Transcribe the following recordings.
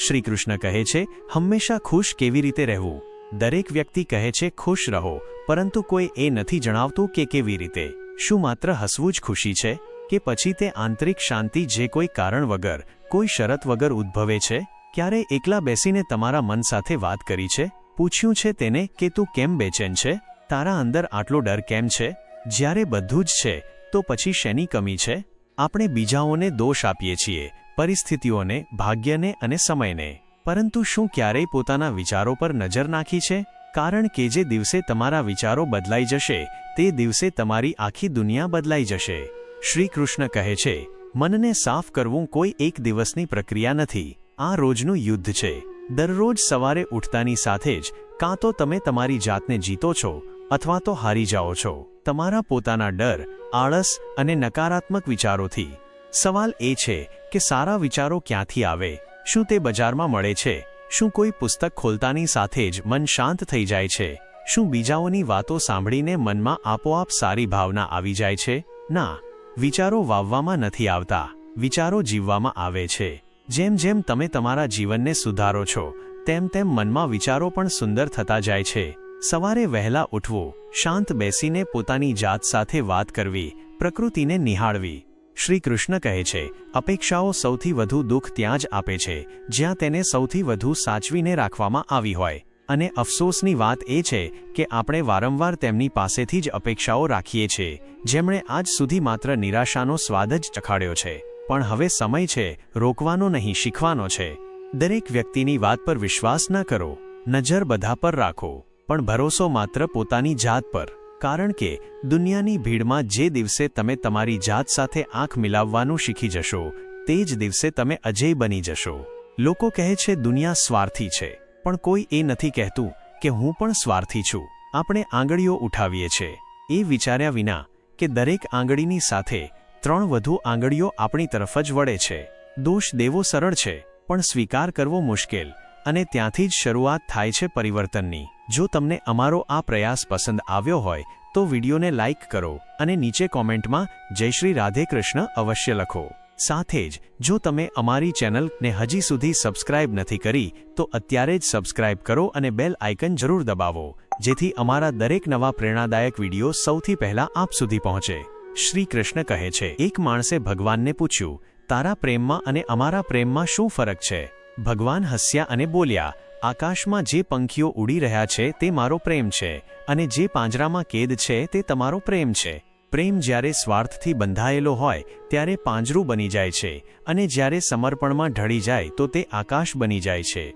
શ્રી કૃષ્ણ કહે છે, હંમેશા ખુશ કેવી રીતે રહેવું? દરેક વ્યક્તિ કહે છે ખુશ રહો, પરંતુ કોઈ એ નથી જણાવતું કે કેવી રીતે. શું માત્ર હસવું જ ખુશી છે, કે પછી તે આંતરિક શાંતિ જે કોઈ કારણ વગર, કોઈ શરત વગર ઉદ્ભવે છે? ક્યારે એકલા બેસીને તમારા મન સાથે વાત કરી છે? પૂછ્યું છે તેને કે તું કેમ બેચેન છે? તારા અંદર આટલો ડર કેમ છે? જ્યારે બધું જ છે તો પછી શેની કમી છે? આપણે બીજાઓને દોષ આપીએ છીએ, પરિસ્થિતિઓને, ભાગ્યને અને સમયને. પરંતુ શું ક્યારેય પોતાના વિચારો પર નજર નાખી છે? કારણ કે જે દિવસે તમારા વિચારો બદલાઈ જશે, તે દિવસે તમારી આખી દુનિયા બદલાઈ જશે. શ્રી કૃષ્ણ કહે છે, મનને સાફ કરવું કોઈ એક દિવસની પ્રક્રિયા નથી. આ રોજનું યુદ્ધ છે. દરરોજ સવારે ઉઠતાની સાથે જ કાં તો તમે તમારી જાતને જીતો છો અથવા તો હારી જાઓ છો, તમારા પોતાના ડર, આળસ અને નકારાત્મક વિચારોથી. સવાલ એ છે કે સારા વિચારો ક્યાંથી આવે? શું તે બજારમાં મળે છે? શું કોઈ પુસ્તક ખોલતાની સાથે જ મન શાંત થઈ જાય છે? શું બીજાઓની વાતો સાંભળીને મનમાં આપોઆપ સારી ભાવના આવી જાય છે? ના, વિચારો વાવવામાં નથી આવતા, વિચારો જીવવામાં આવે છે. જેમ જેમ તમે તમારા જીવનને સુધારો છો, તેમ તેમ મનમાં વિચારો પણ સુંદર થતા જાય છે. સવારે વહેલા ઉઠવું, શાંત બેસીને પોતાની જાત સાથે વાત કરવી, પ્રકૃતિને નિહાળવી. શ્રી કૃષ્ણ કહે છે, અપેક્ષાઓ સૌથી વધુ દુઃખ ત્યાં જ આપે છે જ્યાં તેને સૌથી વધુ સાચવીને રાખવામાં આવી હોય. અને અફસોસની વાત એ છે કે આપણે વારંવાર તેમની પાસેથી જ અપેક્ષાઓ રાખીએ છીએ જેમણે આજ સુધી માત્ર નિરાશાનો સ્વાદ જ ચખાડ્યો છે. પણ હવે સમય છે રોકવાનો નહીં, શીખવાનો છે. દરેક વ્યક્તિની વાત પર વિશ્વાસ ન કરો, નજર બધા પર રાખો, પણ ભરોસો માત્ર પોતાની જાત પર. કારણ કે દુનિયાની ભીડમાં જે દિવસે તમે તમારી જાત સાથે આંખ મિલાવવાનું શીખી જશો, તે જ દિવસે તમે અજેય બની જશો. લોકો કહે છે દુનિયા સ્વાર્થી છે, પણ કોઈ એ નથી કહેતું કે હું પણ સ્વાર્થી છું. આપણે આંગળીઓ ઉઠાવીએ છીએ એ વિચાર્યા વિના કે દરેક આંગળીની સાથે 3 વધુ આંગળીઓ આપણી તરફ જ વળે છે. દોષ દેવો સરળ છે, પણ સ્વીકાર કરવો મુશ્કેલ, અને ત્યાંથી જ શરૂઆત થાય છે પરિવર્તનની. જો તમને અમારો આ પ્રયાસ પસંદ આવ્યો હોય તો વિડીયોને લાઇક કરો અને નીચે કોમેન્ટમાં જય શ્રી રાધે કૃષ્ણ અવશ્ય લખો. સાથે જ જો તમે અમારી ચેનલને હજી સુધી સબસ્ક્રાઇબ નથી કરી તો અત્યારે જ સબસ્ક્રાઇબ કરો અને બેલ આઇકન જરૂર દબાવો, જેથી અમારા દરેક નવા પ્રેરણાદાયક વિડીયો સૌથી પહેલા આપ સુધી પહોંચે. શ્રી કૃષ્ણ કહે છે, એક માણસે ભગવાનને પૂછ્યું, તારા પ્રેમમાં અને અમારા પ્રેમમાં શું ફરક છે? ભગવાન હસ્યા અને બોલ્યા, આકાશમાં જે પંખીઓ ઉડી રહ્યા છે તે મારો પ્રેમ છે, અને જે પાંજરામાં કેદ છે તે તમારો પ્રેમ છે. પ્રેમ જ્યારે સ્વાર્થથી બંધાયેલો હોય ત્યારે પાંજરું બની જાય છે, અને જ્યારે સમર્પણમાં ઢળી જાય તો તે આકાશ બની જાય છે.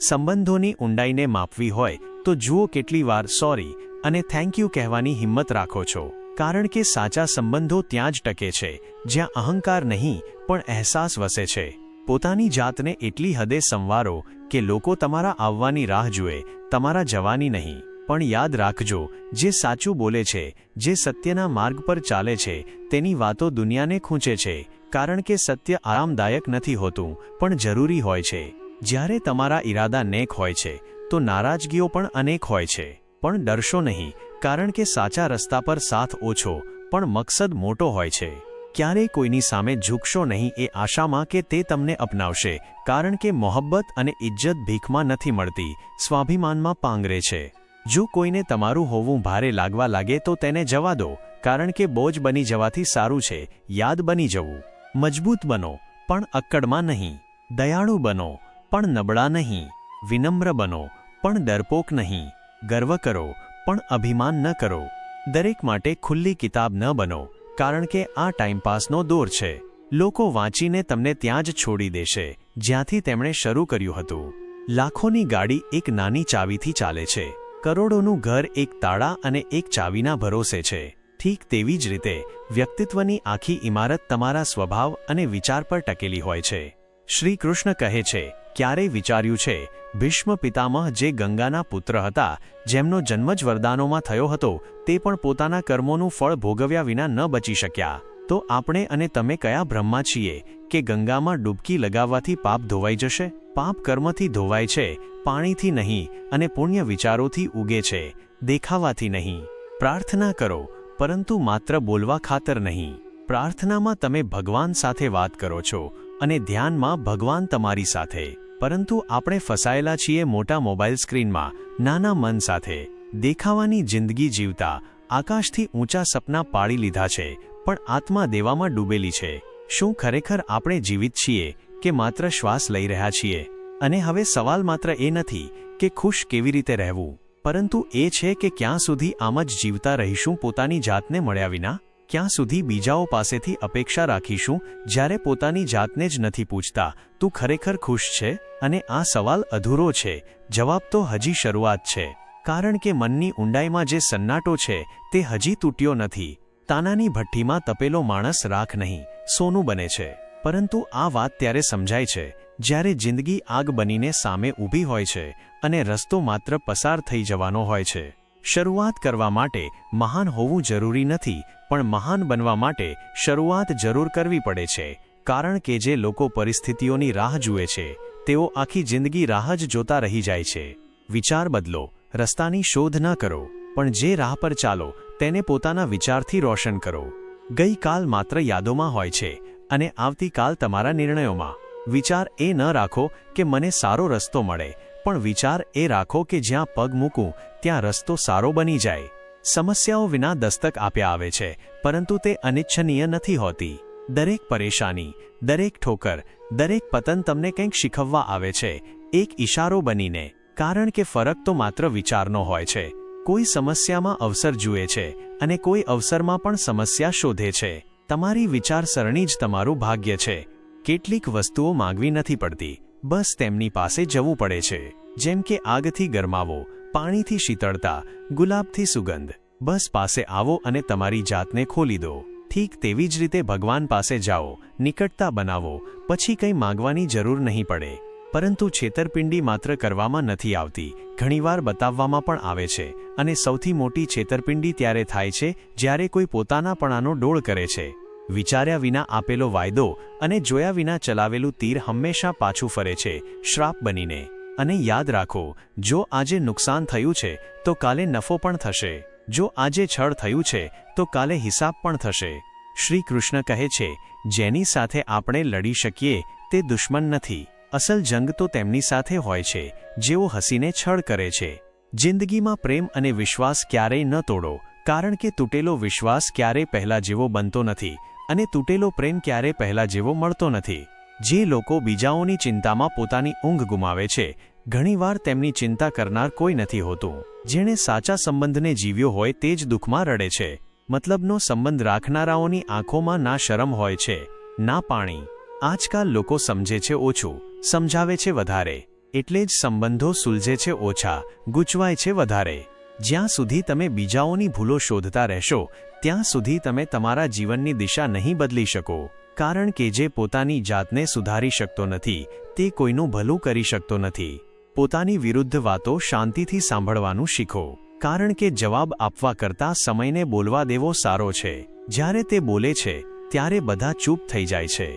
સંબંધોની ઊંડાઈને માપવી હોય તો જુઓ કેટલી વાર સોરી અને થેન્ક યુ કહેવાની હિંમત રાખો છો. કારણ કે સાચા સંબંધો ત્યાં જ ટકે છે જ્યાં અહંકાર નહીં પણ અહેસાસ વસે છે. પોતાની જાતને એટલી હદે સંવારો કે લોકો તમારા આવવાની રાહ જુએ, તમારા જવાની નહીં. પણ યાદ રાખજો, જે સાચું બોલે છે, જે સત્યના માર્ગ પર ચાલે છે, તેની વાતો દુનિયાને ખૂંચે છે. કારણ કે સત્ય આરામદાયક નથી હોતું, પણ જરૂરી હોય છે. જ્યારે તમારા ઈરાદા નેક હોય છે તો નારાજગીઓ પણ અનેક હોય છે. પણ ડરશો નહીં, કારણ કે સાચા રસ્તા પર સાથ ઓછો પણ મકસદ મોટો હોય છે. ક્યારેય કોઈની સામે ઝૂકશો નહીં એ આશામાં કે તે તમને અપનાવશે, કારણ કે મોહબ્બત અને ઇજ્જત ભીખમાં નથી મળતી, સ્વાભિમાનમાં પાંગરે છે. જો કોઈને તમારું હોવું ભારે લાગવા લાગે તો તેને જવા દો, કારણ કે બોજ બની જવાથી સારું છે યાદ બની જવું. મજબૂત બનો પણ અક્કડમાં નહીં, દયાળુ બનો પણ નબળા નહીં, વિનમ્ર બનો પણ ડરપોક નહીં, ગર્વ કરો પણ અભિમાન ન કરો. દરેક માટે ખુલ્લી કિતાબ ન બનો, કારણ કે આ ટાઈમપાસનો દોર છે. લોકો વાંચીને તમને ત્યાં જ છોડી દેશે જ્યાંથી તેમણે શરૂ કર્યું હતું. લાખોની ગાડી એક નાની ચાવીથી ચાલે છે, કરોડોનું ઘર એક તાળા અને એક ચાવીના ભરોસે છે. ઠીક તેવી જ રીતે વ્યક્તિત્વની આખી ઇમારત તમારા સ્વભાવ અને વિચાર પર ટકેલી હોય છે. શ્રી કૃષ્ણ કહે છે, ક્યારેય વિચાર્યું છે ભીષ્મ પિતામહ જે ગંગાના પુત્ર હતા, જેમનો જન્મ જ વરદાનોમાં થયો હતો, તે પણ પોતાના કર્મોનું ફળ ભોગવ્યા વિના ન બચી શક્યા? તો આપણે અને તમે કયા ભ્રમમાં છીએ કે ગંગામાં ડૂબકી લગાવવાથી પાપ ધોવાઈ જશે? પાપ કર્મથી ધોવાય છે, પાણીથી નહીં, અને પુણ્ય વિચારોથી ઉગે છે, દેખાવાથી નહીં. પ્રાર્થના કરો, પરંતુ માત્ર બોલવા ખાતર નહીં. પ્રાર્થનામાં તમે ભગવાન સાથે વાત કરો છો અને ધ્યાનમાં ભગવાન તમારી સાથે. પરંતુ આપણે ફસાયેલા છીએ મોટા મોબાઈલ સ્ક્રીનમાં, નાના મન સાથે, દેખાવાની જિંદગી જીવતા, આકાશથી ઊંચા સપના પાડી લીધા છે, પણ આત્મા દેવામાં ડૂબેલી છે. શું ખરેખર આપણે જીવિત છીએ કે માત્ર શ્વાસ લઈ રહ્યા છીએ? અને હવે સવાલ માત્ર એ નથી કે ખુશ કેવી રીતે રહેવું, પરંતુ એ છે કે ક્યાં સુધી આમ જ જીવતા રહીશું પોતાની જાતને મળ્યા વિના? ક્યાં સુધી બીજાઓ પાસેથી અપેક્ષા રાખીશું જ્યારે પોતાની જાતને જ નથી પૂછતા, તું ખરેખર ખુશ છે? અને આ સવાલ અધૂરો છે, જવાબ તો હજી શરૂઆત છે. કારણ કે મનની ઊંડાઈમાં જે સન્નાટો છે તે હજી તૂટ્યો નથી. તાનાની ભઠ્ઠીમાં તપેલો માણસ રાખ નહીં, સોનું બને છે. પરંતુ આ વાત ત્યારે સમજાય છે જ્યારે જિંદગી આગ બનીને સામે ઊભી હોય છે અને રસ્તો માત્ર પસાર થઈ જવાનો હોય છે. શરૂઆત કરવા માટે મહાન હોવું જરૂરી નથી, પણ મહાન બનવા માટે શરૂઆત જરૂર કરવી પડે છે. કારણ કે જે લોકો પરિસ્થિતિઓની રાહ જુએ છે તેઓ આખી જિંદગી રાહ જ જોતા રહી જાય છે. વિચાર બદલો, રસ્તાની શોધ ન કરો, પણ જે રાહ પર ચાલો તેને પોતાના વિચારથી રોશન કરો. ગઈકાલ માત્ર યાદોમાં હોય છે અને આવતીકાલ તમારા નિર્ણયોમાં. વિચાર એ ન રાખો કે મને સારો રસ્તો મળે, પણ વિચાર એ રાખો કે જ્યાં પગ મૂકું ત્યાં રસ્તો સારો બની જાય. સમસ્યાઓ વિના દસ્તક આપ્યા આવે છે, પરંતુ તે અનિચ્છનીય નથી હોતી. દરેક પરેશાની, દરેક ઠોકર, દરેક પતન તમને કંઈક શીખવવા આવે છે, એક ઇશારો બનીને. કારણ કે ફરક તો માત્ર વિચારનો હોય છે. કોઈ સમસ્યામાં અવસર જુએ છે અને કોઈ અવસરમાં પણ સમસ્યા શોધે છે. તમારી વિચારસરણી જ તમારું ભાગ્ય છે. કેટલીક વસ્તુઓ માંગવી નથી પડતી, બસ તેમની પાસે જવું પડે છે. જેમ કે આગથી ગરમાવો, પાણીથી શીતળતા, ગુલાબથી સુગંધ. બસ પાસે આવો અને તમારી જાતને ખોલી દો. ઠીક તેવી જ રીતે ભગવાન પાસે જાઓ, નિકટતા બનાવો, પછી કંઈ માંગવાની જરૂર નહીં પડે. પરંતુ છેતરપિંડી માત્ર કરવામાં નથી આવતી, ઘણીવાર બતાવવામાં પણ આવે છે. અને સૌથી મોટી છેતરપિંડી ત્યારે થાય છે જ્યારે કોઈ પોતાનાપણાનો ડોળ કરે છે. વિચાર્યા વિના આપેલો વાયદો અને જોયા વિના ચલાવેલું તીર હંમેશા પાછું ફરે છે, શ્રાપ બનીને. અને યાદ રાખો, જો આજે નુકસાન થયું છે તો કાલે નફો પણ થશે. જો આજે છળ થયું છે તો કાલે હિસાબ પણ થશે. શ્રી કૃષ્ણ કહે છે, જેની સાથે આપણે લડી શકીએ તે દુશ્મન નથી. અસલ જંગ તો તેમની સાથે હોય છે જેઓ હસીને છળ કરે છે. જિંદગીમાં પ્રેમ અને વિશ્વાસ ક્યારેય ન તોડો, કારણ કે તૂટેલો વિશ્વાસ ક્યારેય પહેલા જેવો બનતો નથી અને તૂટેલો પ્રેમ ક્યારેય પહેલા જેવો મળતો નથી. જે લોકો બીજાઓની ચિંતામાં પોતાની ઊંઘ ગુમાવે છે, ઘણીવાર તેમની ચિંતા કરનાર કોઈ નથી હોતું. જેણે સાચા સંબંધને જીવ્યો હોય તે જ દુઃખમાં રડે છે. મતલબનો સંબંધ રાખનારાઓની આંખોમાં ના શરમ હોય છે, ના પાણી. આજકાલ લોકો સમજે છે ઓછું, સમજાવે છે વધારે, એટલે જ સંબંધો સુલઝે છે ઓછા, ગૂંચવાય છે વધારે. જ્યાં સુધી તમે બીજાઓની ભૂલો શોધતા રહેશો ત્યાં સુધી તમે તમારા જીવનની દિશા નહીં બદલી શકો. કારણ કે જે પોતાની જાતને સુધારી શકતો નથી તે કોઈનું ભલું કરી શકતો નથી. પોતાની વિરુદ્ધ વાતો શાંતિથી સાંભળવાનું શીખો, કારણ કે જવાબ આપવા કરતાં સમયને બોલવા દેવો સારો છે. જ્યારે તે બોલે છે ત્યારે બધા ચૂપ થઈ જાય છે.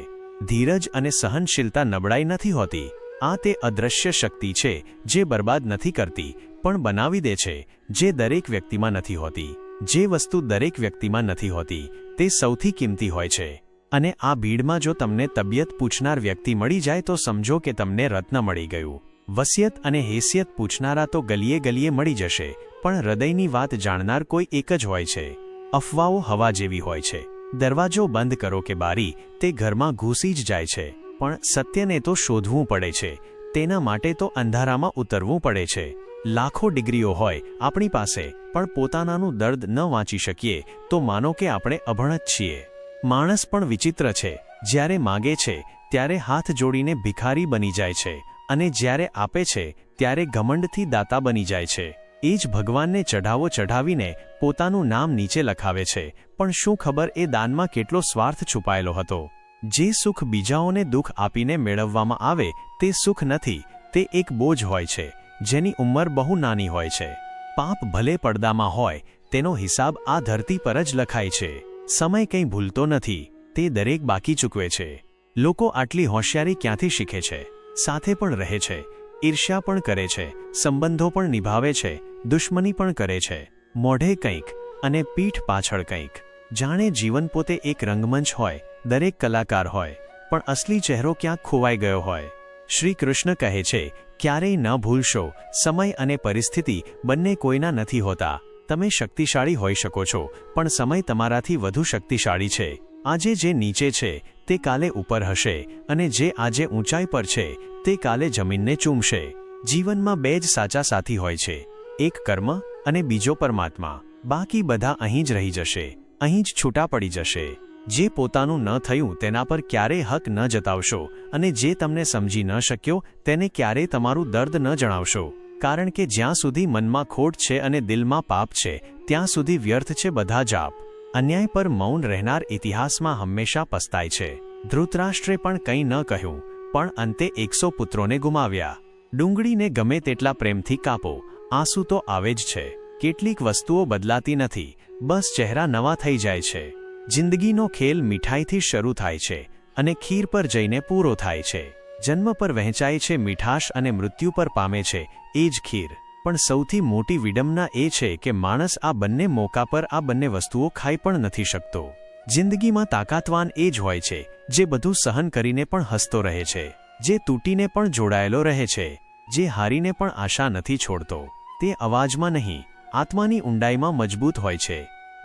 ધીરજ અને સહનશીલતા નબળાઈ નથી હોતી, આ તે અદૃશ્ય શક્તિ છે જે બરબાદ નથી કરતી પણ બનાવી દે છે, જે દરેક વ્યક્તિમાં નથી હોતી. જે વસ્તુ દરેક વ્યક્તિમાં નથી હોતી તે સૌથી કિંમતી હોય છે. અને આ ભીડમાં જો તમને તબિયત પૂછનાર વ્યક્તિ મળી જાય તો સમજો કે તમને રત્ન મળી ગયું. વસિયત અને હેસિયત પૂછનારા તો ગલીએ ગલીએ મળી જશે, પણ હૃદયની વાત જાણનાર કોઈ એક જ હોય છે. અફવાઓ હવા જેવી હોય છે, દરવાજો બંધ કરો કે બારી તે ઘરમાં ઘૂસી જ જાય છે. પણ સત્યને તો શોધવું પડે છે, તેના માટે તો અંધારામાં ઉતરવું પડે છે. લાખો ડિગ્રીઓ હોય આપણી પાસે, પણ પોતાનાનું દર્દ ન વાંચી શકીએ તો માનો કે આપણે અભણ જ છીએ. માણસ પણ વિચિત્ર છે, જ્યારે માગે છે ત્યારે હાથ જોડીને ભિખારી બની જાય છે અને જ્યારે આપે છે ત્યારે ઘમંડથી દાતા બની જાય છે. એ જ ભગવાનને ચઢાવો ચઢાવીને પોતાનું નામ નીચે લખાવે છે, પણ શું ખબર એ દાનમાં કેટલો સ્વાર્થ છુપાયેલો હતો. જે સુખ બીજાઓને દુઃખ આપીને મેળવવામાં આવે તે સુખ નથી, તે એક બોજ હોય છે જેની ઉંમર બહુ નાની હોય છે. પાપ ભલે પડદામાં હોય તેનો હિસાબ આ ધરતી પર જ લખાય છે. સમય કંઈ ભૂલતો નથી, તે દરેક બાકી ચૂકવે છે. લોકો આટલી હોશિયારી ક્યાંથી શીખે છે? સાથે પણ રહે છે, ઈર્ષ્યા પણ કરે છે, સંબંધો પણ નિભાવે છે, દુશ્મની પણ કરે છે. મોઢે કંઈક અને પીઠ પાછળ કંઈક. જાણે જીવન પોતે એક રંગમંચ હોય, દરેક કલાકાર હોય, પણ અસલી ચહેરો ક્યાંક ખોવાઈ ગયો હોય. શ્રી કૃષ્ણ કહે છે, ક્યારેય ન ભૂલશો, સમય અને પરિસ્થિતિ બંને કોઈના નથી હોતા. તમે શક્તિશાળી હોઈ શકો છો, પણ સમય તમારાથી વધુ શક્તિશાળી છે. આજે જે નીચે છે તે કાલે ઉપર હશે, અને જે આજે ઊંચાઈ પર છે તે કાલે જમીનને ચૂમશે. જીવનમાં બે જ સાચા સાથી હોય છે, એક કર્મ અને બીજો પરમાત્મા. બાકી બધા અહીં જ રહી જશે, અહીં જ છૂટા પડી જશે. જે પોતાનું ન થયું તેના પર ક્યારેય હક ન જતાવશો, અને જે તમને સમજી ન શક્યો તેને ક્યારેય તમારું દર્દ ન જણાવશો. કારણ કે જ્યાં સુધી મનમાં ખોટ છે અને દિલમાં પાપ છે, ત્યાં સુધી વ્યર્થ છે બધા જાપ. અન્યાય પર મૌન રહેનાર ઇતિહાસમાં હંમેશા પસ્તાય છે. ધૃતરાષ્ટ્રે પણ કંઈ ન કહ્યું, પણ અંતે 100 પુત્રોને ગુમાવ્યા. ડુંગળીને ગમે તેટલા પ્રેમથી કાપો, આંસુ તો આવે જ છે. કેટલીક વસ્તુઓ બદલાતી નથી, બસ ચહેરા નવા થઈ જાય છે. જિંદગીનો ખેલ મીઠાઈથી શરૂ થાય છે અને ખીર પર જઈને પૂરો થાય છે. જન્મ પર વહેંચાય છે મીઠાશ અને મૃત્યુ પર પામે છે એ જ ખીર. પણ સૌથી મોટી વિડંબના એ છે કે માણસ આ બંને મોકા પર આ બંને વસ્તુઓ ખાઈ પણ નથી શકતો. જિંદગીમાં તાકાતવાન એ જ હોય છે જે બધું સહન કરીને પણ હસતો રહે છે, જે તૂટીને પણ જોડાયેલો રહે છે, જે હારીને પણ આશા નથી છોડતો. તે અવાજમાં નહીં, આત્માની ઊંડાઈમાં મજબૂત હોય છે.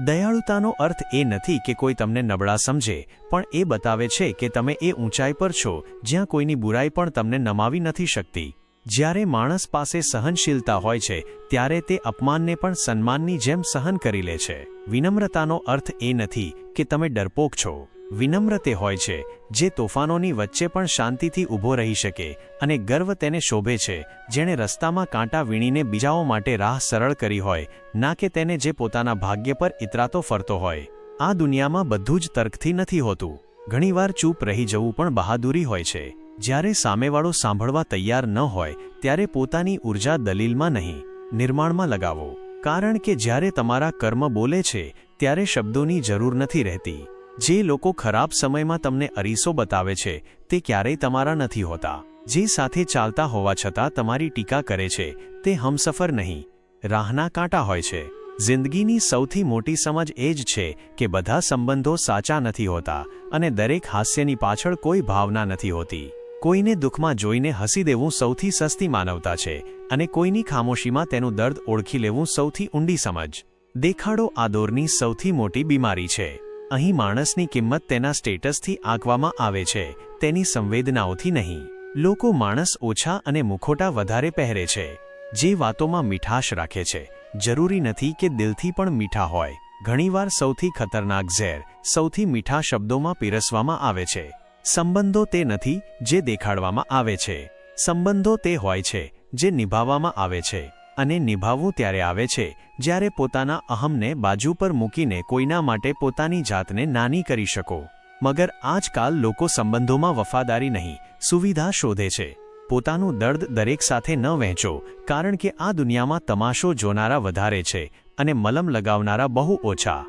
દયાળુતાનો અર્થ એ નથી કે કોઈ તમને નબળા સમજે, પણ એ બતાવે છે કે તમે એ ઊંચાઈ પર છો જ્યાં કોઈની બુરાઈ પણ તમને નમાવી નથી શકતી. જ્યારે માણસ પાસે સહનશીલતા હોય છે ત્યારે તે અપમાનને પણ સન્માનની જેમ સહન કરી લે છે. વિનમ્રતાનો અર્થ એ નથી કે તમે ડરપોક છો. વિનમ્ર તે હોય છે જે તોફાનોની વચ્ચે પણ શાંતિથી ઊભો રહી શકે, અને ગર્વ તેને શોભે છે જેણે રસ્તામાં કાંટા વીણીને બીજાઓ માટે રાહ સરળ કરી હોય, ના કે તેને જે પોતાના ભાગ્ય પર ઇતરાતો ફરતો હોય. આ દુનિયામાં બધું જ તર્કથી નથી હોતું. ઘણીવાર ચૂપ રહી જવું પણ બહાદુરી હોય છે. જ્યારે સામેવાળો સાંભળવા તૈયાર ન હોય ત્યારે પોતાની ઊર્જા દલીલમાં નહીં, નિર્માણમાં લગાવો. કારણ કે જ્યારે તમારા કર્મ બોલે છે ત્યારે શબ્દોની જરૂર નથી રહેતી. જે લોકો ખરાબ સમયમાં તમને અરીસો બતાવે છે તે ક્યારેય તમારા નથી હોતા. જે સાથે ચાલતા હોવા છતાં તમારી ટીકા કરે છે તે હમસફર નહીં, રાહના કાંટા હોય છે. જિંદગીની સૌથી મોટી સમજ એ જ છે કે બધા સંબંધો સાચા નથી હોતા, અને દરેક હાસ્યની પાછળ કોઈ ભાવના નથી હોતી. કોઈને દુઃખમાં જોઈને હસી દેવું સૌથી સસ્તી માનવતા છે, અને કોઈની ખામોશીમાં તેનું દર્દ ઓળખી લેવું સૌથી ઊંડી સમજ. દેખાડો આ દોરની સૌથી મોટી બીમારી છે. અહીં માણસની કિંમત તેના સ્ટેટસથી આંકવામાં આવે છે, તેની સંવેદનાઓથી નહીં. લોકો માણસ ઓછા અને મુખોટા વધારે પહેરે છે. જે વાતોમાં મીઠાશ રાખે છે જરૂરી નથી કે દિલથી પણ મીઠા હોય. ઘણીવાર સૌથી ખતરનાક ઝેર સૌથી મીઠા શબ્દોમાં પીરસવામાં આવે છે. સંબંધો તે નથી જે દેખાડવામાં આવે છે, સંબંધો તે હોય છે જે નિભાવવામાં આવે છે. અને નિભાવવું ત્યારે આવે છે જ્યારે પોતાના અહમને બાજુ પર મૂકીને કોઈના માટે પોતાની જાતને નાની કરી શકો. મગર આજકાલ લોકો સંબંધોમાં વફાદારી નહીં, સુવિધા શોધે છે. પોતાનું દર્દ દરેક સાથે ન વહેંચો, કારણ કે આ દુનિયામાં તમાશો જોનારા વધારે છે અને મલમ લગાવનારા બહુ ઓછા.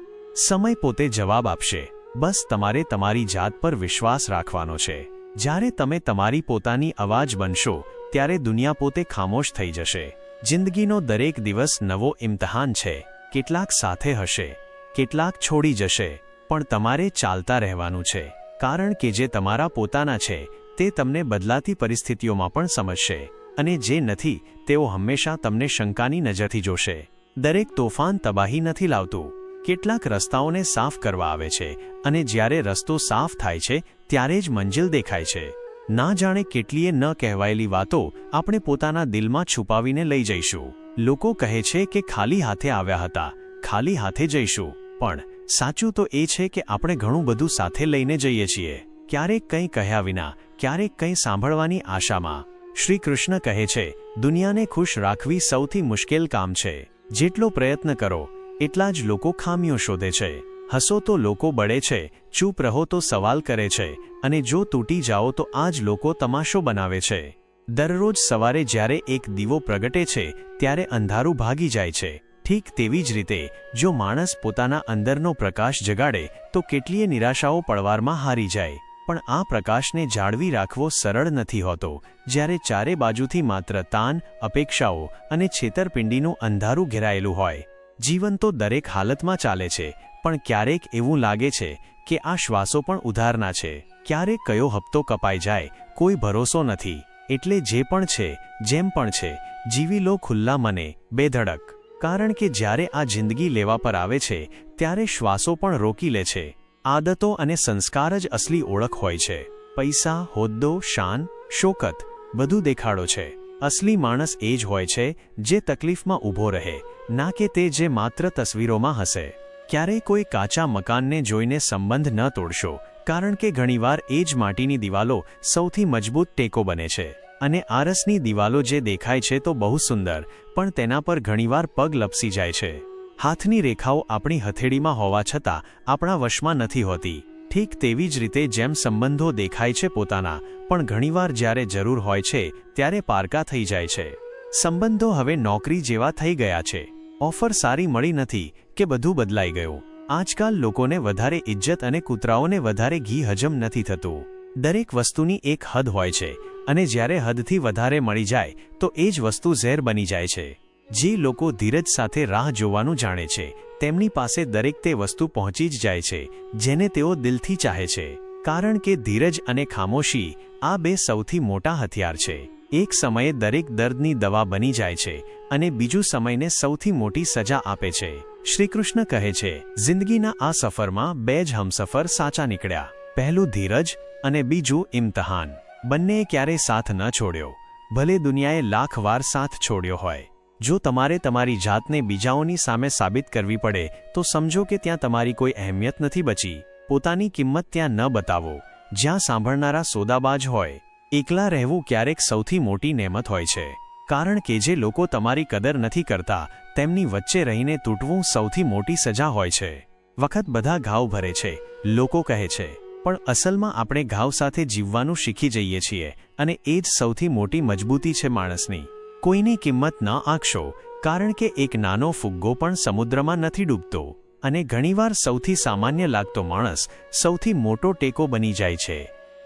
સમય પોતે જવાબ આપશે, બસ તમારે તમારી જાત પર વિશ્વાસ રાખવાનો છે. જ્યારે તમે તમારી પોતાની અવાજ બનશો ત્યારે દુનિયા પોતે ખામોશ થઈ જશે. જિંદગીનો દરેક દિવસ નવો ઇમ્તહાન છે. કેટલાક સાથે હશે, કેટલાક છોડી જશે, પણ તમારે ચાલતા રહેવાનું છે. કારણ કે જે તમારા પોતાના છે તે તમને બદલાતી પરિસ્થિતિઓમાં પણ સમજશે, અને જે નથી તેઓ હંમેશા તમને શંકાની નજરથી જોશે. દરેક તોફાન તબાહી નથી લાવતું. કેટલાક રસ્તાઓને સાફ કરવા આવે છે, અને જ્યારે રસ્તો સાફ થાય છે ત્યારે જ મંજિલ દેખાય છે. ના જાણે કેટલીય ન કહેવાયેલી વાતો આપણે પોતાના દિલમાં છુપાવીને લઈ જઈશું. લોકો કહે છે કે ખાલી હાથે આવ્યા હતા, ખાલી હાથે જઈશું, પણ સાચું તો એ છે કે આપણે ઘણું બધું સાથે લઈને જઈએ છીએ. ક્યારેક કંઈ કહ્યા વિના, ક્યારેક કંઈ સાંભળવાની આશામાં. શ્રી કૃષ્ણ કહે છે, દુનિયાને ખુશ રાખવી સૌથી મુશ્કેલ કામ છે. જેટલો પ્રયત્ન કરો એટલા જ લોકો ખામીઓ શોધે છે. હસો તો લોકો બળે છે, ચૂપ રહો તો સવાલ કરે છે, અને જો તૂટી જાઓ તો આ જ લોકો તમાશો બનાવે છે. દરરોજ સવારે જ્યારે એક દીવો પ્રગટે છે ત્યારે અંધારું ભાગી જાય છે. ઠીક તેવી જ રીતે જો માણસ પોતાના અંદરનો પ્રકાશ જગાડે તો કેટલીય નિરાશાઓ પળવારમાં હારી જાય. પણ આ પ્રકાશને જાળવી રાખવો સરળ નથી હોતો જ્યારે ચારે બાજુથી માત્ર તાન, અપેક્ષાઓ અને છેતરપિંડીનું અંધારું ઘેરાયેલું હોય. જીવન તો દરેક હાલતમાં ચાલે છે, પણ ક્યારેક એવું લાગે છે કે આ શ્વાસો પણ ઉધારના છે. ક્યારેક કયો હપ્તો કપાઈ જાય કોઈ ભરોસો નથી. એટલે જે પણ છે, જેમ પણ છે, જીવી લો ખુલ્લા મને, બેધડક. કારણ કે જ્યારે આ જિંદગી લેવા પર આવે છે ત્યારે શ્વાસો પણ રોકી લે છે. આદતો અને સંસ્કાર જ અસલી ઓળખ હોય છે. પૈસા, હોદ્દો, શાન, શોકત બધું દેખાડો છે. અસલી માણસ એ જ હોય છે જે તકલીફમાં ઊભો રહે, ના કે તે જે માત્ર તસવીરોમાં હસે. ક્યારેય કોઈ કાચા મકાનને જોઈને સંબંધ ન તોડશો, કારણ કે ઘણીવાર એ જ માટીની દિવાલો સૌથી મજબૂત ટેકો બને છે. અને આરસની દિવાલો જે દેખાય છે તો બહુ સુંદર, પણ તેના પર ઘણીવાર પગ લપસી જાય છે. હાથની રેખાઓ આપણી હથેળીમાં હોવા છતાં આપણા વશમાં નથી હોતી. ઠીક તેવી જ રીતે જેમ સંબંધો દેખાય છે પોતાના, પણ ઘણીવાર જ્યારે જરૂર હોય છે ત્યારે પારકા થઈ જાય છે. સંબંધો હવે નોકરી જેવા થઈ ગયા છે. ઓફર સારી મળી નથી કે બધું બદલાઈ ગયું. આજકાલ લોકોને વધારે ઇજ્જત અને કૂતરાઓને વધારે ઘી હજમ નથી થતું. દરેક વસ્તુની એક હદ હોય છે, અને જ્યારે હદથી વધારે મળી જાય તો એ જ વસ્તુ ઝેર બની જાય છે. જે લોકો ધીરજ સાથે રાહ જોવાનું જાણે છે તેમની પાસે દરેક તે વસ્તુ પહોંચી જ જાય છે જેને તેઓ દિલથી ચાહે છે. કારણ કે ધીરજ અને ખામોશી આ બે સૌથી મોટા હથિયાર છે. એક સમયે દરેક દર્દની દવા બની જાય છે અને બીજું સમયને સૌથી મોટી સજા આપે છે. શ્રીકૃષ્ણ કહે છે, જિંદગીના આ સફરમાં બે જ હમસફર સાચા નીકળ્યા. પહેલું ધીરજ અને બીજું ઇમ્તહાન. બંનેએ ક્યારેય સાથ ન છોડ્યો, ભલે દુનિયાએ લાખ વાર સાથ છોડ્યો હોય. જો તમારે તમારી જાતને બીજાઓની સામે સાબિત કરવી પડે તો સમજો કે ત્યાં તમારી કોઈ અહેમિયત નથી બચી. પોતાની કિંમત ત્યાં ન બતાવો જ્યાં સાંભળનારા સોદાબાજ હોય. એકલા રહેવું ક્યારેક સૌથી મોટી નેમત હોય છે, કારણ કે જે લોકો તમારી કદર નથી કરતા તેમની વચ્ચે રહીને તૂટવું સૌથી મોટી સજા હોય છે. વખત બધા ઘાવ ભરે છે, લોકો કહે છે, પણ અસલમાં આપણે ઘાવ સાથે જીવવાનું શીખી જઈએ છીએ, અને એ જ સૌથી મોટી મજબૂતી છે માણસની. કોઈની કિંમત ન આંકશો, કારણ કે એક નાનો ફુગ્ગો પણ સમુદ્રમાં નથી ડૂબતો. અને ઘણીવાર સૌથી સામાન્ય લાગતો માણસ સૌથી મોટો ટેકો બની જાય છે.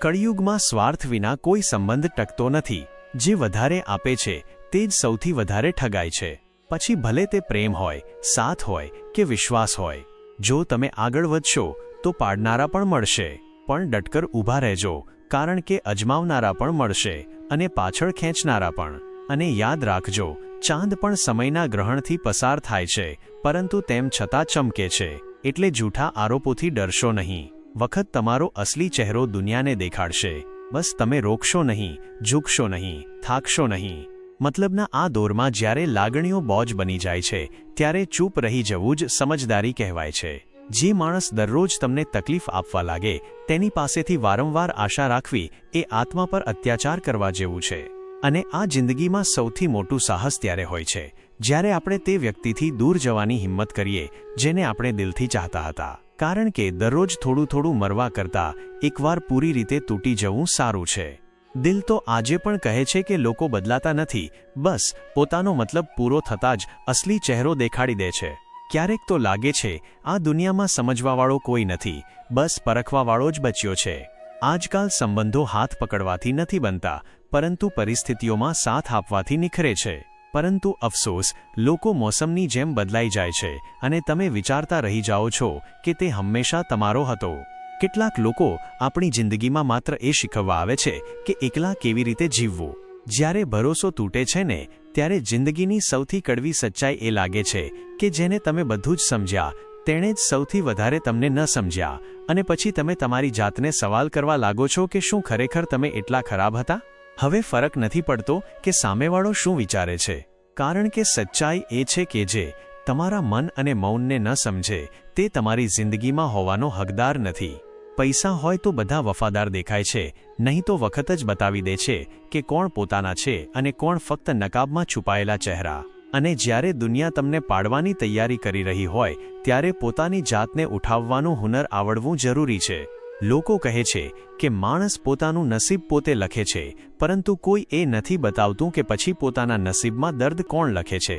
કળિયુગમાં સ્વાર્થ વિના કોઈ સંબંધ ટકતો નથી. જે વધારે આપે છે તે જ સૌથી વધારે ઠગાય છે. પછી ભલે તે પ્રેમ હોય, સાથ હોય કે વિશ્વાસ હોય. જો તમે આગળ વધશો તો પાડનારા પણ મળશે, પણ ડટકર ઊભા રહેજો, કારણ કે અજમાવનારા પણ મળશે અને પાછળ ખેંચનારા પણ. અને યાદ રાખજો, ચાંદ પણ સમયના ગ્રહણથી પસાર થાય છે, પરંતુ તેમ છતાં ચમકે છે. એટલે જૂઠા આરોપોથી ડરશો નહીં. વખત તમારો અસલી ચહેરો દુનિયાને દેખાડશે. બસ તમે રોકશો નહીં, ઝૂકશો નહીં, થાકશો નહીં. મતલબના આ દોરમાં જ્યારે લાગણીઓ બોજ બની જાય છે ત્યારે ચૂપ રહી જવું જ સમજદારી કહેવાય છે. જે માણસ દરરોજ તમને તકલીફ આપવા લાગે તેની પાસેથી વારંવાર આશા રાખવી એ આત્મા પર અત્યાચાર કરવા જેવું છે. અને આ જિંદગીમાં સૌથી મોટું સાહસ ત્યારે હોય છે જ્યારે આપણે તે વ્યક્તિથી દૂર જવાની હિંમત કરીએ જેને આપણે દિલથી ચાહતા હતા. કારણ કે દરરોજ થોડું થોડું મરવા કરતાં એકવાર પૂરી રીતે તૂટી જવું સારું છે. દિલ તો આજે પણ કહે છે કે લોકો બદલાતા નથી, બસ પોતાનો મતલબ પૂરો થતાં જ અસલી ચહેરો દેખાડી દે છે. ક્યારેક તો લાગે છે આ દુનિયામાં સમજવાવાળો કોઈ નથી, બસ પરખવાવાળો જ બચ્યો છે. આજકાલ સંબંધો હાથ પકડવાથી નથી બનતા, પરંતુ પરિસ્થિતિઓમાં સાથ આપવાથી નિખરે છે. પરંતુ અફસોસ, લોકો મોસમની જેમ બદલાઈ જાય છે અને તમે વિચારતા રહી જાઓ છો કે તે હંમેશા તમારો હતો. કેટલાક લોકો આપણી જિંદગીમાં માત્ર એ શીખવવા આવે છે કે એકલા કેવી રીતે જીવવું. જ્યારે ભરોસો તૂટે છે ને ત્યારે જિંદગીની સૌથી કડવી સચ્ચાઈ એ લાગે છે કે જેને તમે બધું જ સમજ્યા તેણે જ સૌથી વધારે તમને ન સમજ્યા. અને પછી તમે તમારી જાતને સવાલ કરવા લાગો છો કે શું ખરેખર તમે એટલા ખરાબ હતા? હવે ફરક નથી પડતો કે સામેવાળો શું વિચારે છે, કારણ કે સચ્ચાઈ એ છે કે જે તમારા મન અને મૌનને ન સમજે તે તમારી જિંદગીમાં હોવાનો હકદાર નથી. પૈસા હોય તો બધા વફાદાર દેખાય છે, નહીં તો વખત જ બતાવી દે છે કે કોણ પોતાના છે અને કોણ ફક્ત નકાબમાં છુપાયેલા ચહેરા. અને જ્યારે દુનિયા તમને પાડવાની તૈયારી કરી રહી હોય ત્યારે પોતાની જાતને ઉઠાવવાનું હુનર આવડવું જરૂરી છે. લોકો કહે છે કે માણસ પોતાનું નસીબ પોતે લખે છે, પરંતુ કોઈ એ નથી બતાવતું કે પછી પોતાના નસીબમાં દર્દ કોણ લખે છે.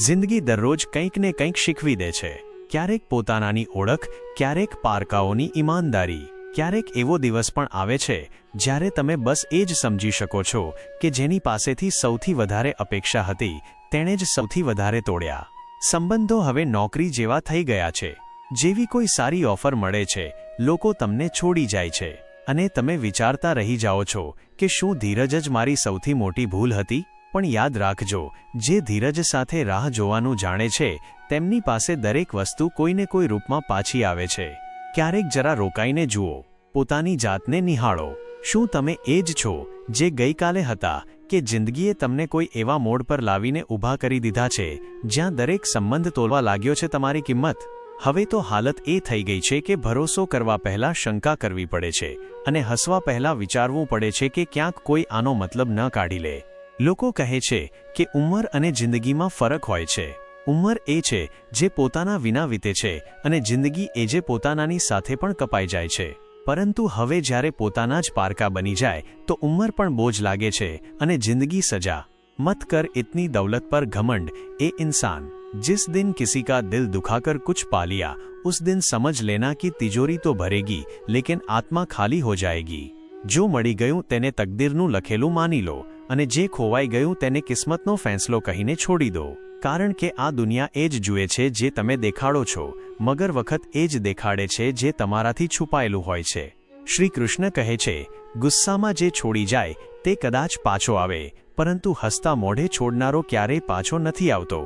જિંદગી દરરોજ કંઈક ને કંઈક શીખવી દે છે. ક્યારેક પોતાનાની ઓળખ, ક્યારેક પારકાઓની ઈમાનદારી. ક્યારેક એવો દિવસ પણ આવે છે જ્યારે તમે બસ એ જ સમજી શકો છો કે જેની પાસેથી સૌથી વધારે અપેક્ષા હતી તેણે જ સૌથી વધારે તોડ્યા. સંબંધો હવે નોકરી જેવા થઈ ગયા છે. જેવી કોઈ સારી ઓફર મળે છે, લોકો તમને છોડી જાય છે. અને તમે વિચારતા રહી જાઓ છો કે શું ધીરજ જ મારી સૌથી મોટી ભૂલ હતી? પણ યાદ રાખજો, જે ધીરજ સાથે રાહ જોવાનું જાણે છે તેમની પાસે દરેક વસ્તુ કોઈને કોઈ રૂપમાં પાછી આવે છે. ક્યારેક જરા રોકાઈને જુઓ, પોતાની જાતને નિહાળો. શું તમે એ જ છો જે ગઈકાલે હતા, કે જિંદગીએ તમને કોઈ એવા મોડ પર લાવીને ઊભા કરી દીધા છે જ્યાં દરેક સંબંધ તોલવા લાગ્યો છે તમારી કિંમત? હવે તો હાલત એ થઈ ગઈ છે કે ભરોસો કરવા પહેલાં શંકા કરવી પડે છે અને હસવા પહેલાં વિચારવું પડે છે કે ક્યાંક કોઈ આનો મતલબ ન કાઢી લે. લોકો કહે છે કે ઉંમર અને જિંદગીમાં ફરક હોય છે. ઉંમર એ છે જે પોતાના વિના વીતે છે અને જિંદગી એ જે પોતાનાની સાથે પણ કપાઈ જાય છે. પરંતુ હવે જ્યારે પોતાના જ પારકા બની જાય તો ઉંમર પણ બોજ લાગે છે અને જિંદગી સજા. મત કર ઇતની દौलत પર ઘમंड એ इंसान, जिस दिन किसी का दिल दुखाकर कुछ पा लिया उस दिन समझ लेना कि तिजोरी तो भरेगी लेकिन आत्मा खाली हो जाएगी. जो મળી ગયું તેને તકદીરનું લખેલું માની લો અને જે ખોવાઈ ગયું તેને કિસ્મતનો ફેંસલો કહીને છોડી દો. કારણ કે આ દુનિયા એ જ જુએ છે જે તમે દેખાડો છો, મગર વખત એ જ દેખાડે છે જે તમારાથી છુપાયેલું હોય છે. શ્રી કૃષ્ણ કહે છે, ગુસ્સામાં જે છોડી જાય તે કદાચ પાછો આવે, પરંતુ હસતા મોઢે છોડનારો ક્યારેય પાછો નથી આવતો.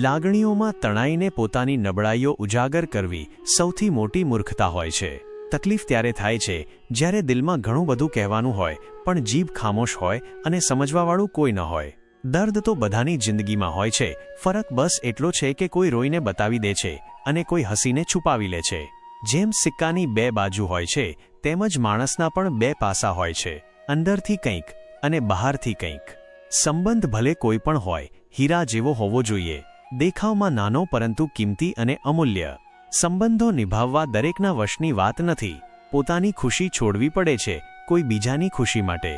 લાગણીઓમાં તણાઈને પોતાની નબળાઈઓ ઉજાગર કરવી સૌથી મોટી મૂર્ખતા હોય છે. તકલીફ ત્યારે થાય છે જ્યારે દિલમાં ઘણું બધું કહેવાનું હોય પણ જીભ ખામોશ હોય અને સમજવાવાળું કોઈ ન હોય. દર્દ તો બધાની જિંદગીમાં હોય છે, ફરક બસ એટલો છે કે કોઈ રોઈને બતાવી દે છે અને કોઈ હસીને છુપાવી લે છે. જેમ સિક્કાની બે બાજુ હોય છે તેમ જ માણસના પણ બે પાસા હોય છે, અંદરથી કંઈક અને બહારથી કંઈક. સંબંધ ભલે કોઈ પણ હોય, હીરા જેવો હોવો જોઈએ, દેખાવમાં નાનો પરંતુ કિંમતી અને અમૂલ્ય. સંબંધો નિભાવવા દરેકના વશની વાત નથી. પોતાની ખુશી છોડવી પડે છે કોઈ બીજાની ખુશી માટે.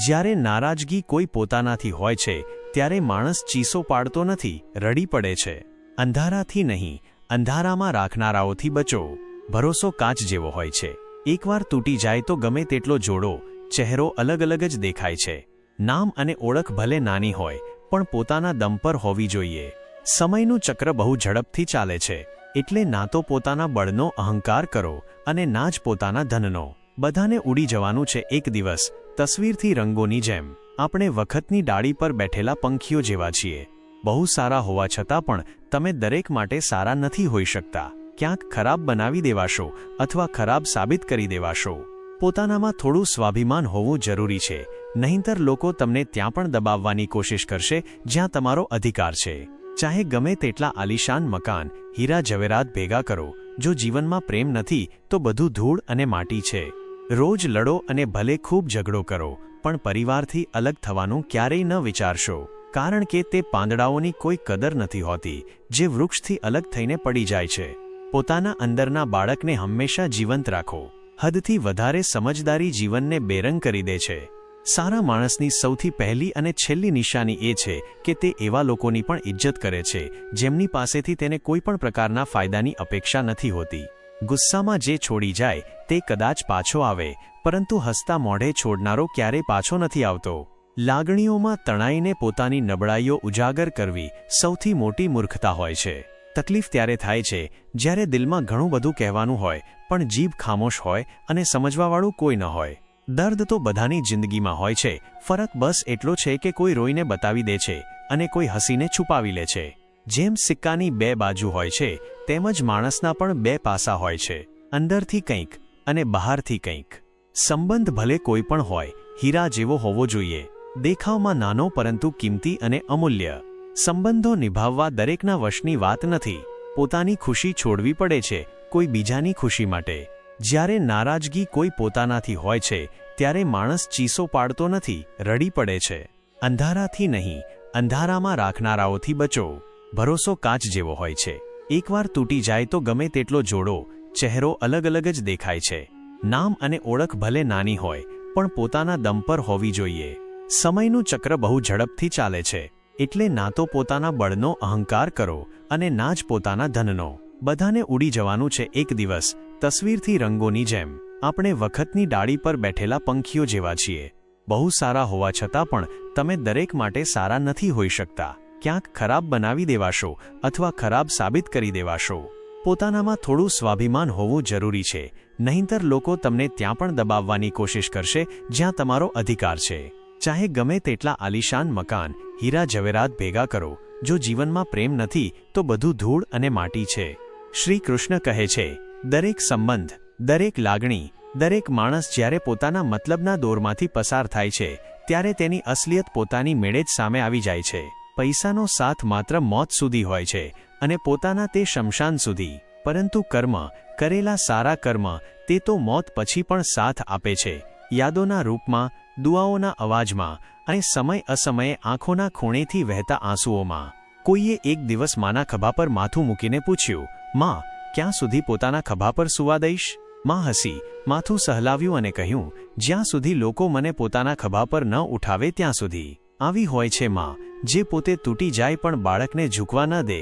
જ્યારે નારાજગી કોઈ પોતાનાથી હોય છે ત્યારે માણસ ચીસો પાડતો નથી, રડી પડે છે. અંધારાથી નહીં, અંધારામાં રાખનારાઓથી બચો. ભરોસો કાચ જેવો હોય છે, એકવાર તૂટી જાય તો ગમે તેટલો જોડો, ચહેરો અલગ અલગ જ દેખાય છે. નામ અને ઓળખ ભલે નાની હોય પણ પોતાના દમ પર હોવી જોઈએ. સમયનું ચક્ર બહુ ઝડપથી ચાલે છે, એટલે ના તો પોતાના બળનો અહંકાર કરો અને ના જ પોતાના ધનનો. બધાને ઉડી જવાનું છે એક દિવસ, તસવીરથી રંગોની જેમ. આપણે વખતની ડાળી પર બેઠેલા પંખીઓ જેવા છીએ. બહુ સારા હોવા છતાં પણ તમે દરેક માટે સારા નથી હોઈ શકતા. ક્યાંક ખરાબ બનાવી દેવાશો અથવા ખરાબ સાબિત કરી દેવાશો. પોતાનામાં થોડું સ્વાભિમાન હોવું જરૂરી છે, નહીંતર લોકો તમને ત્યાં પણ દબાવવાની કોશિશ કરશે જ્યાં તમારો અધિકાર છે. ચાહે ગમે તેટલા આલિશાન મકાન, હીરા જવેરાત ભેગા કરો, જો જીવનમાં પ્રેમ નથી તો બધું ધૂળ અને માટી છે. રોજ લડો અને ભલે ખૂબ ઝઘડો કરો, પણ પરિવારથી અલગ થવાનું ક્યારેય ન વિચારશો. કારણ કે તે પાંદડાઓની કોઈ કદર નથી હોતી જે વૃક્ષથી અલગ થઈને પડી જાય છે. પોતાના અંદરના બાળકને હંમેશા જીવંત રાખો. હદથી વધારે સમજદારી જીવનને બેરંગ કરી દે છે. સારા માણસની સૌથી પહેલી અને છેલ્લી નિશાની એ છે કે તે એવા લોકોની પણ ઇજ્જત કરે છે જેમની પાસેથી તેને કોઈ પણ પ્રકારના ફાયદાની અપેક્ષા નથી હોતી. ગુસ્સામાં જે છોડી જાય તે કદાચ પાછો આવે, પરંતુ હસતા મોઢે છોડનારો ક્યારેય પાછો નથી આવતો. લાગણીઓમાં તણાઈને પોતાની નબળાઈઓ ઉજાગર કરવી સૌથી મોટી મૂર્ખતા હોય છે. તકલીફ ત્યારે થાય છે જ્યારે દિલમાં ઘણું બધું કહેવાનું હોય પણ જીભ ખામોશ હોય અને સમજવાવાળું કોઈ ન હોય. દર્દ તો બધાની જિંદગીમાં હોય છે, ફરક બસ એટલો છે કે કોઈ રોઈને બતાવી દે છે અને કોઈ હસીને છુપાવી લે છે. જેમ સિક્કાની બે બાજુ હોય છે તેમ જ માણસના પણ બે પાસા હોય છે, અંદરથી કંઈક અને બહારથી કંઈક. સંબંધ ભલે કોઈ પણ હોય, હીરા જેવો હોવો જોઈએ, દેખાવમાં નાનો પરંતુ કિંમતી અને અમૂલ્ય. સંબંધો નિભાવવા દરેકના વશની વાત નથી. પોતાની ખુશી છોડવી પડે છે કોઈ બીજાની ખુશી માટે. જ્યારે નારાજગી કોઈ પોતાનાથી હોય છે ત્યારે માણસ ચીસો પાડતો નથી, રડી પડે છે. અંધારાથી નહીં, અંધારામાં રાખનારાઓથી બચો. ભરોસો કાચ જેવો હોય છે, એકવાર તૂટી જાય તો ગમે તેટલો જોડો, ચહેરો અલગ અલગ જ દેખાય છે. નામ અને ઓળખ ભલે નાની હોય પણ પોતાના દમ પર હોવી જોઈએ. સમયનું ચક્ર બહુ ઝડપથી ચાલે છે, એટલે ના તો પોતાના બળનો અહંકાર કરો અને ના જ પોતાના ધનનો. બધાને ઉડી જવાનું છે એક દિવસ, તસવીરથી રંગોની જેમ. આપણે વખતની ડાળી પર બેઠેલા પંખીઓ જેવા છીએ. બહુ સારા હોવા છતાં પણ તમે દરેક માટે સારા નથી હોઈ શકતા. ક્યાંક ખરાબ બનાવી દેવાશો અથવા ખરાબ સાબિત કરી દેવાશો. પોતાનામાં થોડું સ્વાભિમાન હોવું જરૂરી છે, નહીંતર લોકો તમને ત્યાં પણ દબાવવાની કોશિશ કરશે જ્યાં તમારો અધિકાર છે. ચાહે ગમે તેટલા આલિશાન મકાન, હીરા જવેરાત ભેગા કરો, જો જીવનમાં પ્રેમ નથી તો બધું ધૂળ અને માટી છે. શ્રી કૃષ્ણ કહે છે, દરેક સંબંધ, દરેક લાગણી, દરેક માણસ જ્યારે પોતાના મતલબના દોરમાંથી પસાર થાય છે ત્યારે તેની અસલિયત પોતાની મેળે જ સામે આવી જાય છે. પૈસાનો સાથ માત્ર મોત સુધી હોય છે અને પોતાના તે શમશાન સુધી, પરંતુ કર્મ, કરેલા સારા કર્મ, તે તો મોત પછી પણ સાથ આપે છે, યાદોના રૂપમાં, દુઆઓના અવાજમાં અને સમય અસમયે આંખોના ખૂણેથી વહેતા આંસુઓમાં. કોઈએ એક દિવસ માના ખભા પર માથું મૂકીને પૂછ્યું, માં, ક્યાં સુધી પોતાના ખભા પર સૂવા દઈશ? માં હસી, માથું સહલાવ્યું અને કહ્યું, જ્યાં સુધી લોકો મને પોતાના ખભા પર ન ઉઠાવે ત્યાં સુધી. આવી હોય છે માં, જે પોતે તૂટી જાય પણ બાળકને ઝૂકવા ન દે.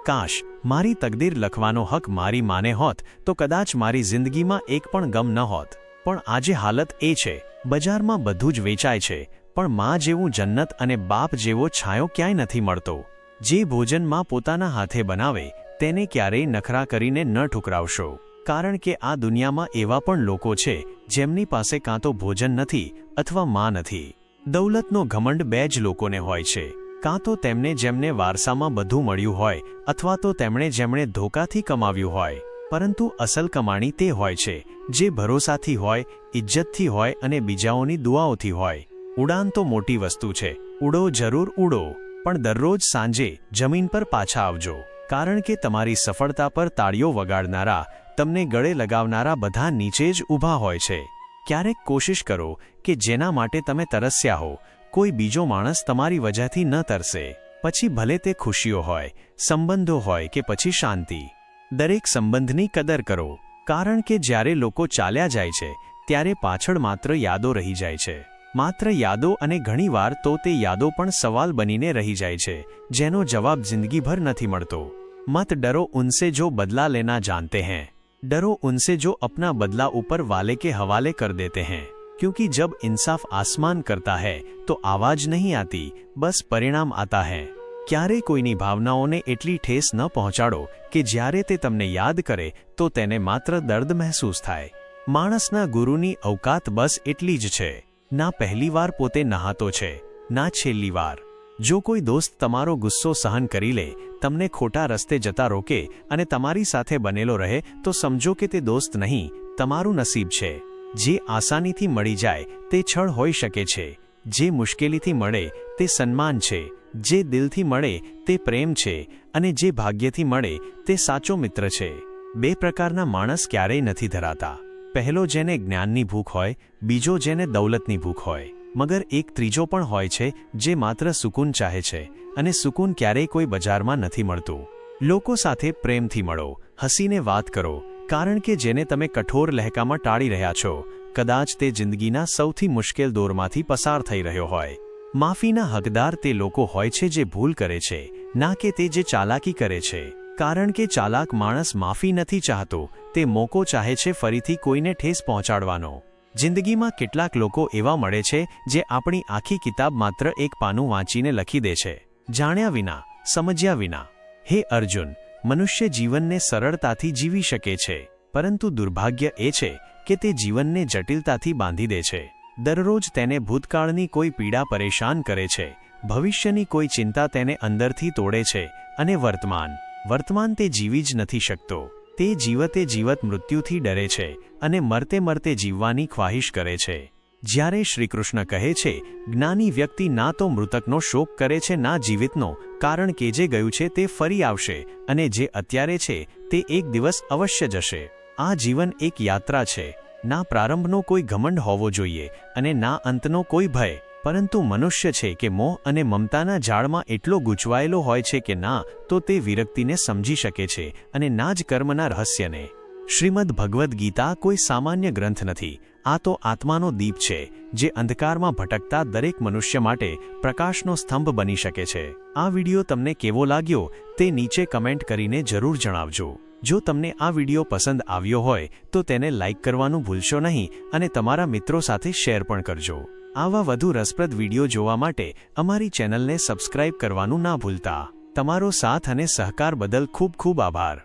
કાશ મારી તકદીર લખવાનો હક મારી માને હોત તો કદાચ મારી જિંદગીમાં એક પણ ગમ ન હોત. પણ આજે હાલત એ છે, બજારમાં બધું જ વેચાય છે, પણ માં જેવું જન્નત અને બાપ જેવો છાંયો ક્યાંય નથી મળતો. જે ભોજન માં પોતાના હાથે બનાવે તેને ક્યારેય નખરા કરીને ન ઠુકરાવશો, કારણ કે આ દુનિયામાં એવા પણ લોકો છે જેમની પાસે કાં તો ભોજન નથી અથવા માં નથી. દૌલતનો ઘમંડ બે જ લોકોને હોય છે, કાં તો તેમને જેમને વારસામાં બધું મળ્યું હોય અથવા તો જેમણે ધોકાથી કમાવ્યું હોય. પરંતુ અસલ કમાણી તે હોય છે જે ભરોસાથી હોય, ઇજ્જતથી હોય અને બીજાઓની દુઆઓથી હોય. ઉડાન તો મોટી વસ્તુ છે, ઉડો જરૂર ઉડો, પણ દરરોજ સાંજે જમીન પર પાછા આવજો, કારણ કે તમારી સફળતા પર તાળીઓ વગાડનારા, તમને ગળે લગાવનારા બધા નીચે જ ઊભા હોય છે. ક્યારેક કોશિશ કરો કે જેના માટે તમે તરસ્યા હો, કોઈ બીજો માણસ તમારી વજહથી ન તરસે. પછી ભલે તે ખુશીઓ હોય, સંબંધો હોય કે પછી શાંતિ. દરેક સંબંધની કદર કરો, કારણ કે જ્યારે લોકો ચાલ્યા જાય છે ત્યારે પાછળ માત્ર યાદો રહી જાય છે. માત્ર યાદો, અને ઘણીવાર તો તે યાદો પણ સવાલ બનીને રહી જાય છે જેનો જવાબ જિંદગીભર નથી મળતો. મત ડરો ઉનસે જો બદલા લેના જાનતે हैं, डरो उनसे जो अपना बदला ऊपर वाले के हवाले कर देते हैं, क्योंकि जब इंसाफ आसमान करता है तो आवाज नहीं आती, बस परिणाम आता है. ક્યારે કોઈની ભાવનાઓને એટલી ઠેસ ન પહોંચાડો કે જ્યારે તે તમને યાદ કરે તો તેને માત્ર દર્દ મહેસૂસ થાય. માણસના ગુરુની અવકાત બસ એટલી જ છે, ના પહેલી વાર પોતે નહાતો છે, ના છેલ્લી વાર. જો કોઈ દોસ્ત તમારો ગુસ્સો સહન કરી લે, તમને ખોટા રસ્તે જતા રોકે અને તમારી સાથે બનેલો રહે તો સમજો કે તે દોસ્ત નહીં, તમારું નસીબ છે. જે આસાનીથી મળી જાય તે છળ હોઈ શકે છે, જે મુશ્કેલીથી મળે તે સન્માન છે, જે દિલથી મળે તે પ્રેમ છે અને જે ભાગ્યથી મળે તે સાચો મિત્ર છે. બે પ્રકારના માણસ ક્યારેય નથી ધરાતા. પહેલો જેને જ્ઞાનની ભૂખ હોય, બીજો જેને દૌલતની ભૂખ હોય. મગર એક ત્રીજો પણ હોય છે જે માત્ર સુકૂન ચાહે છે, અને સુકૂન ક્યારેય કોઈ બજારમાં નથી મળતું. લોકો સાથે પ્રેમથી મળો, હસીને વાત કરો, કારણ કે જેને તમે કઠોર લહેકામાં ટાળી રહ્યા છો, કદાચ તે જિંદગીના સૌથી મુશ્કેલ દોરમાંથી પસાર થઈ રહ્યો હોય. માફીના હકદાર તે લોકો હોય છે જે ભૂલ કરે છે, ના કે તે જે ચાલાકી કરે છે, કારણ કે ચાલાક માણસ માફી નથી ચાહતો, તે મોકો ચાહે છે ફરીથી કોઈને ઠેસ પહોંચાડવાનો. જિંદગીમાં કેટલાક લોકો એવા મળે છે જે આપણી આખી કિતાબ માત્ર એક પાનું વાંચીને લખી દે છે, જાણ્યા વિના, સમજ્યા વિના. હે અર્જુન, મનુષ્ય જીવનને સરળતાથી જીવી શકે છે, પરંતુ દુર્ભાગ્ય એ છે કે તે જીવનને જટિલતાથી બાંધી દે છે. દરરોજ તેને ભૂતકાળની કોઈ પીડા પરેશાન કરે છે, ભવિષ્યની કોઈ ચિંતા તેને અંદરથી તોડે છે, અને વર્તમાન તે જીવી જ નથી શકતો. તે જીવત મૃત્યુથી ડરે છે અને મરતે જીવવાની ખ્વાહિશ કરે છે. જ્યારે શ્રીકૃષ્ણ કહે છે, જ્ઞાની વ્યક્તિ ના તો મૃતકનો શોક કરે છે ના જીવિતનો, કારણ કે જે ગયું છે તે ફરી આવશે અને જે અત્યારે છે તે એક દિવસ અવશ્ય જશે. આ જીવન એક યાત્રા છે, ના પ્રારંભનો કોઈ ઘમંડ હોવો જોઈએ અને ના અંતનો કોઈ ભય, પરંતુ મનુષ્ય છે કે મોહ અને મમતાના જાળમાં એટલો ગૂંચવાયેલો હોય છે કે ના તો તે વિરક્તિને સમજી શકે છે અને ના જ કર્મના રહસ્યને. શ્રીમદ ભગવદ્ ગીતા કોઈ સામાન્ય ગ્રંથ નથી, આ તો આત્માનો દીપ છે જે અંધકારમાં ભટકતા દરેક મનુષ્ય માટે પ્રકાશનો સ્તંભ બની શકે છે. આ વિડિયો તમને કેવો લાગ્યો તે નીચે કમેન્ટ કરીને જરૂર જણાવજો. જો તમને આ વિડિયો પસંદ આવ્યો હોય તો તેને લાઇક કરવાનું ભૂલશો નહીં અને તમારા મિત્રો સાથે શેર પણ કરજો. આવા વધુ રસપ્રદ વિડિયો જોવા માટે અમારી ચેનલને સબસ્ક્રાઇબ કરવાનું ના ભૂલતા. તમારો સાથ અને સહકાર બદલ ખૂબ ખૂબ આભાર.